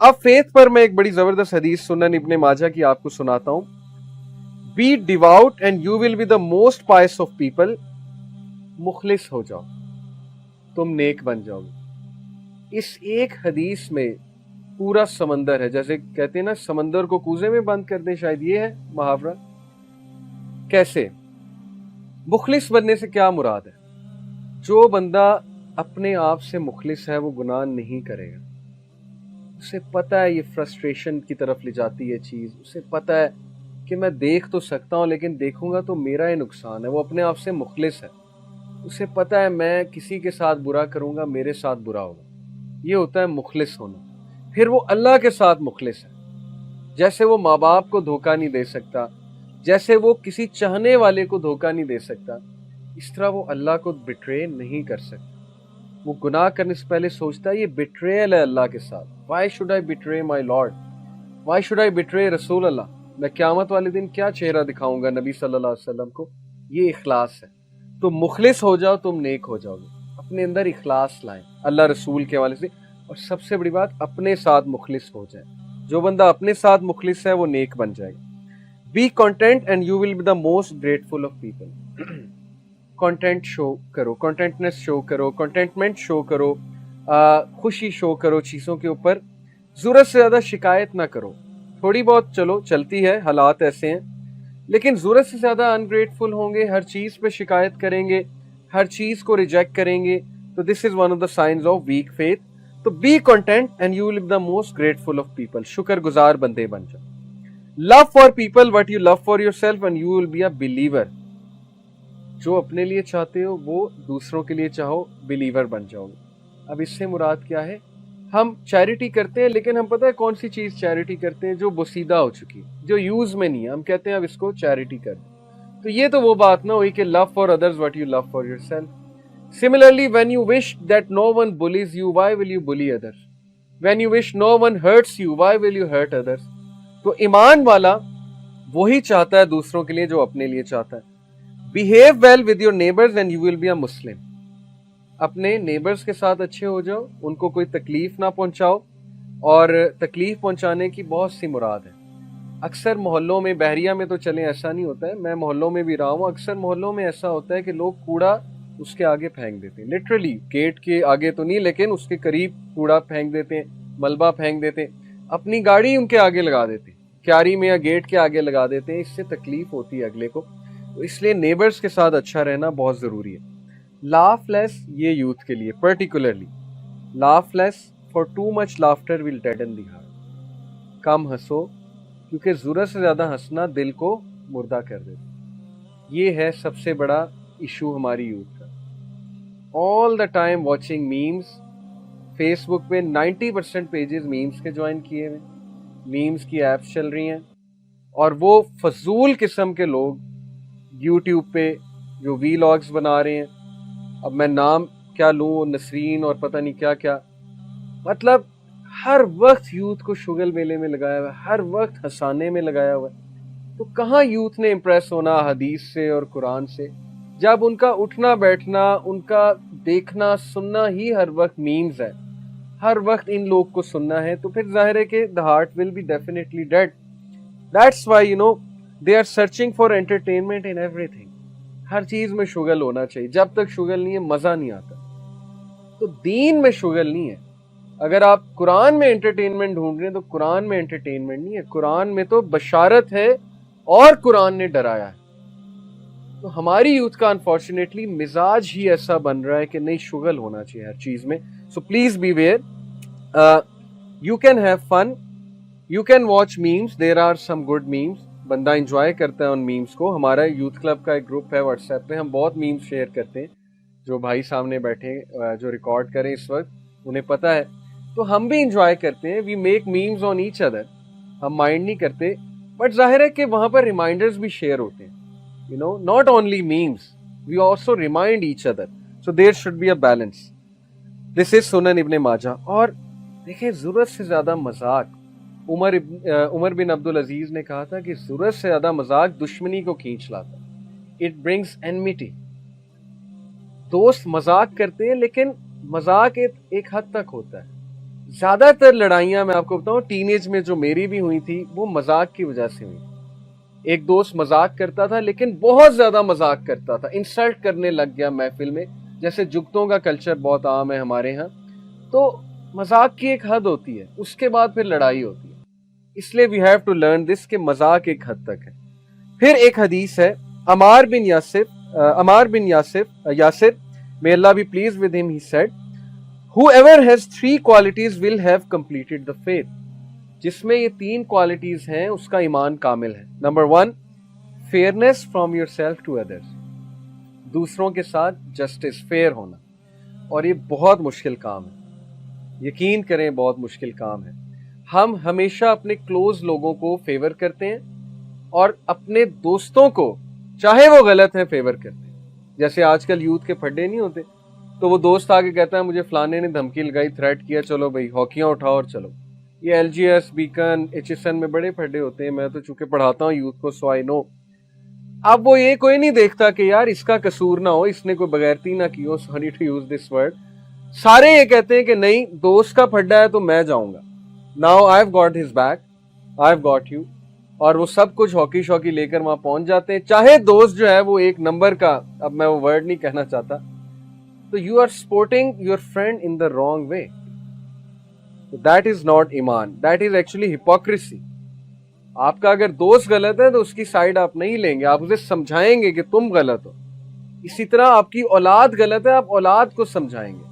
अब फेथ पर मैं एक बड़ी जबरदस्त हदीस सुनन इब्ने माजा की आपको सुनाता हूं। Be devout and you will be the most pious of people. मुखलिस हो जाओ, तुम नेक बन जाओगे। इस एक हदीस में पूरा समंदर है। जैसे कहते हैं ना, समंदर को कूजे में बंद कर दें, शायद ये है मुहावरा। कैसे? मुखलिस बनने से क्या मुराद है? जो बंदा अपने आप से मुखलिस है वो गुनाह नहीं करेगा। उसे पता है ये फ्रस्ट्रेशन की तरफ ले जाती है चीज। उसे पता है कि मैं देख तो सकता हूं लेकिन देखूंगा तो मेरा ही नुकसान है। वो अपने आप से मुखलिस है। उसे पता है मैं किसी के साथ बुरा करूंगा मेरे साथ बुरा होगा। ये होता है मुखलिस होना। फिर वो अल्लाह के साथ मुखलिस है। जैसे वो माँ बाप को धोखा नहीं दे सकता, जैसे वो किसी चाहने वाले को धोखा नहीं दे सकता, इस तरह वो अल्लाह को बिट्रे नहीं कर सकता। वो गुनाह करने से पहले सोचता है ये बिट्रेयल है अल्लाह के साथ। Why should I betray my lord, why should I betray रसूल अल्लाह। मैं क़यामत वाले दिन क्या चेहरा दिखाऊंगा नबी सल्लल्लाहु अलैहि वसल्लम को। ये इखलास है। तो मुखलिस हो जाओ, तुम नेक हो जाओगे। अपने अंदर इखलास लाएं अल्लाह रसूल के हवाले से। और सबसे बड़ी बात, अपने साथ मुखलिस हो जाए। जो बंदा अपने साथ मुखलिस है वो नेक बन जाएगा। B content and you will be the most grateful of people. Content show करो, कंटेंटनेस शो करो, कंटेंटमेंट शो करो, खुशी शो करो चीज़ों के ऊपर। ज़रूरत से ज़्यादा शिकायत ना करो। थोड़ी बहुत चलो चलती है, हालात ऐसे हैं, लेकिन ज़रूरत से ज़्यादा अनग्रेटफुल होंगे, हर चीज़ पे शिकायत करेंगे, हर चीज़ को रिजेक्ट करेंगे, तो this is one of the signs of weak faith. तो be content and you will be the most grateful of people. शुक्रगुजार बंदे बन जाओ। Love for people what you love for yourself and you will be a believer. जो अपने लिए चाहते हो वो दूसरों के लिए चाहो, बिलीवर बन जाओगे। अब इससे मुराद क्या है? हम चैरिटी करते हैं, लेकिन हम पता है कौन सी चीज चैरिटी करते हैं? जो बोसीदा हो चुकी है, जो यूज में नहीं है, हम कहते हैं अब इसको चैरिटी कर। तो ये तो वो बात ना हुई कि love for others what you love for yourself. Similarly when you wish that no one bullies you, why will you bully others? When you wish no one hurts you, why will you hurt others? तो ईमान वाला वही चाहता है दूसरों के लिए जो अपने लिए चाहता है। Behave well with your neighbours and you will be a Muslim. अपने नेबर्स के साथ अच्छे हो जाओ, उनको कोई तकलीफ ना पहुंचाओ। और तकलीफ पहुंचाने की बहुत सी मुराद है। अक्सर मोहल्लों में, बहरिया में तो चले ऐसा नहीं होता है, मैं मोहल्लों में भी रहा हूँ, अक्सर मोहल्लों में ऐसा होता है कि लोग कूड़ा उसके आगे फेंक देते हैं। लिटरली गेट के आगे तो नहीं, लेकिन उसके करीब कूड़ा फेंक देते हैं, मलबा फेंक देते हैं, अपनी गाड़ी उनके आगे लगा देते हैं, क्यारी में या गेट के आगे लगा देते हैं। इससे तकलीफ होती है अगले को। तो इसलिए नेबर्स के साथ अच्छा रहना बहुत ज़रूरी है। लाफ लेस, ये यूथ के लिए particularly. Laugh less, for too much laughter will deaden the heart. कम हंसो, क्योंकि ज़रूरत से ज़्यादा हंसना दिल को मुर्दा कर देता। ये है सबसे बड़ा इशू हमारी यूथ का। All the time watching memes. Facebook पे 90% पेजेस मीम्स के ज्वाइन किए हुए, मीम्स की ऐप्स चल रही हैं, और वो फजूल किस्म के लोग यूट्यूब पे जो वीलॉग्स बना रहे हैं। अब मैं नाम क्या लूँ, नसरीन और पता नहीं क्या क्या। मतलब हर वक्त यूथ को शुगल मेले में लगाया हुआ है, हर वक्त हंसाने में लगाया हुआ है। तो कहाँ यूथ ने इम्प्रेस होना हदीस से और कुरान से, जब उनका उठना बैठना, उनका देखना सुनना ही हर वक्त मीम्स है, हर वक्त इन लोग को सुनना है। तो फिर जाहिर है कि the heart will be definitely dead. That's why you know they are searching for entertainment in everything. हर चीज में शुगल होना चाहिए। जब तक शुगल नहीं है मजा नहीं आता। तो दीन में शुगल नहीं है। अगर आप कुरान में एंटरटेनमेंट ढूंढ रहे हैं तो कुरान में एंटरटेनमेंट नहीं है, कुरान में तो बशारत है और कुरान ने डराया है। तो हमारी यूथ का अनफॉर्चुनेटली मिजाज ही ऐसा बन रहा है कि नहीं, शुगल होना चाहिए हर चीज में। So please be aware. You can have fun, you can watch memes, there are some good memes. बंदा इंजॉय करता है उन मीम्स को। हमारा यूथ क्लब का एक ग्रुप है व्हाट्सएप पे, हम बहुत मीम्स शेयर करते हैं। जो भाई सामने बैठे जो रिकॉर्ड करें इस वक्त, उन्हें पता है। तो हम भी इंजॉय करते हैं। We make memes on each other, हम माइंड नहीं करते। बट जाहिर है कि वहां पर रिमाइंडर्स भी शेयर होते हैं। You know, not only memes, we also remind each other. So there should be a balance. This is सुनन इब्ने माजा। और देखिए, जरूरत से ज्यादा मजाक, उमर बिन अब्दुल अजीज ने कहा था कि जरूरत से ज्यादा मजाक दुश्मनी को खींच लाता, इट ब्रिंग्स एनमिटी। दोस्त मजाक करते हैं, लेकिन मजाक एक हद तक होता है। ज्यादातर लड़ाइयां मैं आपको बताऊं टीनेज में जो मेरी भी हुई थी वो मजाक की वजह से हुई। एक दोस्त मजाक करता था लेकिन बहुत ज्यादा मजाक करता था, इंसल्ट करने लग गया महफिल में। जैसे जुगतों का कल्चर बहुत आम है हमारे यहाँ, तो मजाक की एक हद होती है, उसके बाद फिर लड़ाई होती है। इसलिए we have to learn this कि मजाक एक हद तक है। फिर एक हदीस है, Ammar bin Yasir, may Allah be pleased with him, he said, whoever has three qualities will have completed the faith। जिसमें ये 3 क्वालिटीज हैं उसका ईमान कामिल है। Number 1, fairness from yourself to others, दूसरों के साथ जस्टिस, फेयर होना। और ये बहुत मुश्किल काम है, यकीन करें बहुत मुश्किल काम है। हम हमेशा अपने क्लोज लोगों को फेवर करते हैं और अपने दोस्तों को, चाहे वो गलत है, फेवर करते हैं। जैसे आजकल यूथ के फड्डे नहीं होते, तो वो दोस्त आके कहता है मुझे फलाने ने धमकी लगाई, थ्रेट किया, चलो भाई हॉकियां उठाओ और चलो। ये एलजीएस, बीकन, एचएसएन में बड़े फड्डे होते हैं। मैं तो चूंकि पढ़ाता हूँ यूथ को, सो आई नो। अब वो ये कोई नहीं देखता कि यार इसका कसूर ना हो, इसने कोई बगैरती ना की हो, sorry to use this word. सारे ये कहते हैं कि नहीं, दोस्त का फड्डा है तो मैं जाऊंगा, now I have got his back, I have got you. और वो सब कुछ हॉकी शॉकी लेकर वहां पहुंच जाते हैं, चाहे दोस्त जो है वो एक नंबर का, अब मैं वो वर्ड नहीं कहना चाहता। तो you are supporting your friend in the wrong way. So that is not Iman, that is actually hypocrisy। आपका अगर दोस्त गलत है तो उसकी साइड आप नहीं लेंगे, आप उसे समझाएंगे कि तुम गलत हो। इसी तरह आपकी औलाद गलत है, आप औलाद को समझाएंगे।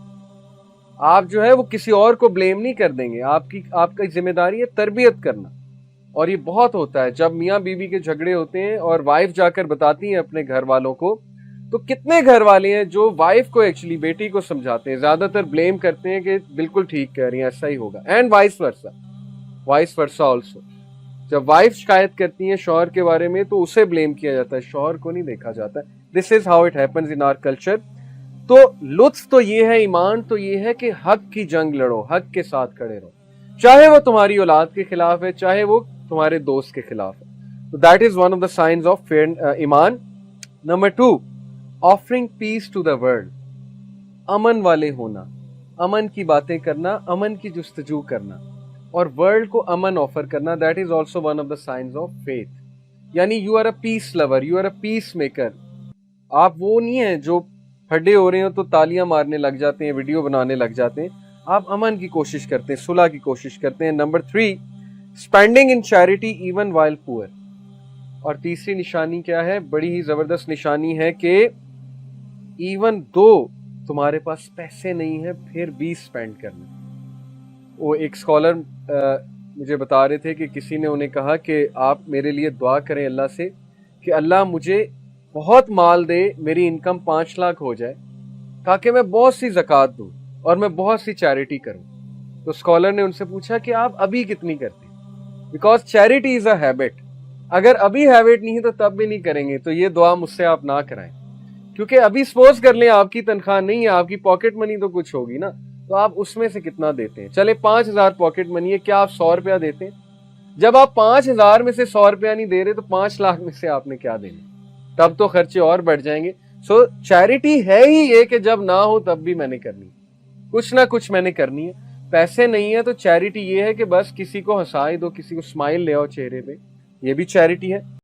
आप जो है वो किसी और को ब्लेम नहीं कर देंगे, आपकी जिम्मेदारी है तरबियत करना। और ये बहुत होता है जब मियाँ बीवी के झगड़े होते हैं और वाइफ जाकर बताती है अपने घर वालों को, तो कितने घर वाले हैं जो वाइफ को एक्चुअली, बेटी को समझाते हैं, ज्यादातर ब्लेम करते हैं कि बिल्कुल ठीक कह रही है, ऐसा ही होगा। And vice versa also. जब वाइफ शिकायत करती है शौहर के बारे में तो उसे ब्लेम किया जाता है, शौहर को नहीं देखा जाता। This is how it happens in our culture. तो लुत्फ तो ये है, ईमान तो ये है कि हक की जंग लड़ो, हक के साथ खड़े रहो, चाहे वो तुम्हारी औलाद के खिलाफ है, चाहे वो तुम्हारे दोस्त के खिलाफ है। तो that is one of the signs of ईमान। Number 2, offering peace to the world, अमन वाले होना, अमन की बातें करना, अमन की जुस्तजू करना और वर्ल्ड को अमन ऑफर करना। That is also one of the signs of faith. यानी you are a peace lover, you are a peace maker. आप वो नहीं है जो फड्डे हो रहे हो तो तालियां मारने लग जाते हैं, वीडियो बनाने लग जाते हैं। आप अमन की कोशिश करते हैं, सुलह की कोशिश करते हैं। नंबर 3, स्पेंडिंग इन चैरिटी इवन वाइल पुअर। और तीसरी निशानी क्या है, बड़ी ही जबरदस्त निशानी है कि इवन दो तुम्हारे पास पैसे नहीं है फिर भी स्पेंड करना। वो एक स्कॉलर मुझे बता रहे थे कि किसी ने उन्हें कहा कि आप मेरे लिए दुआ करें अल्लाह से कि अल्लाह मुझे बहुत माल दे, मेरी इनकम 5 लाख हो जाए ताकि मैं बहुत सी ज़कात दूं और मैं बहुत सी चैरिटी करूं। तो स्कॉलर ने उनसे पूछा कि आप अभी कितनी करते हैं, because charity is a habit. अगर अभी हैबिट नहीं है तो तब भी नहीं करेंगे। तो ये दुआ मुझसे आप ना कराएं, क्योंकि अभी सपोज कर लें आपकी तनख्वाह नहीं है, आपकी पॉकेट मनी तो कुछ होगी ना, तो आप उसमें से कितना देते हैं। चले 5,000 पॉकेट मनी है, क्या आप 100 रुपया देते हैं? जब आप 5,000 में से 100 रुपया नहीं दे रहे तो 5 लाख में से आपने क्या देना? तब तो खर्चे और बढ़ जाएंगे। सो चैरिटी है ही ये कि जब ना हो तब भी मैंने करनी, कुछ ना कुछ मैंने करनी है। पैसे नहीं है तो चैरिटी ये है कि बस किसी को हंसाए दो, किसी को स्माइल ले आओ चेहरे पे, ये भी चैरिटी है।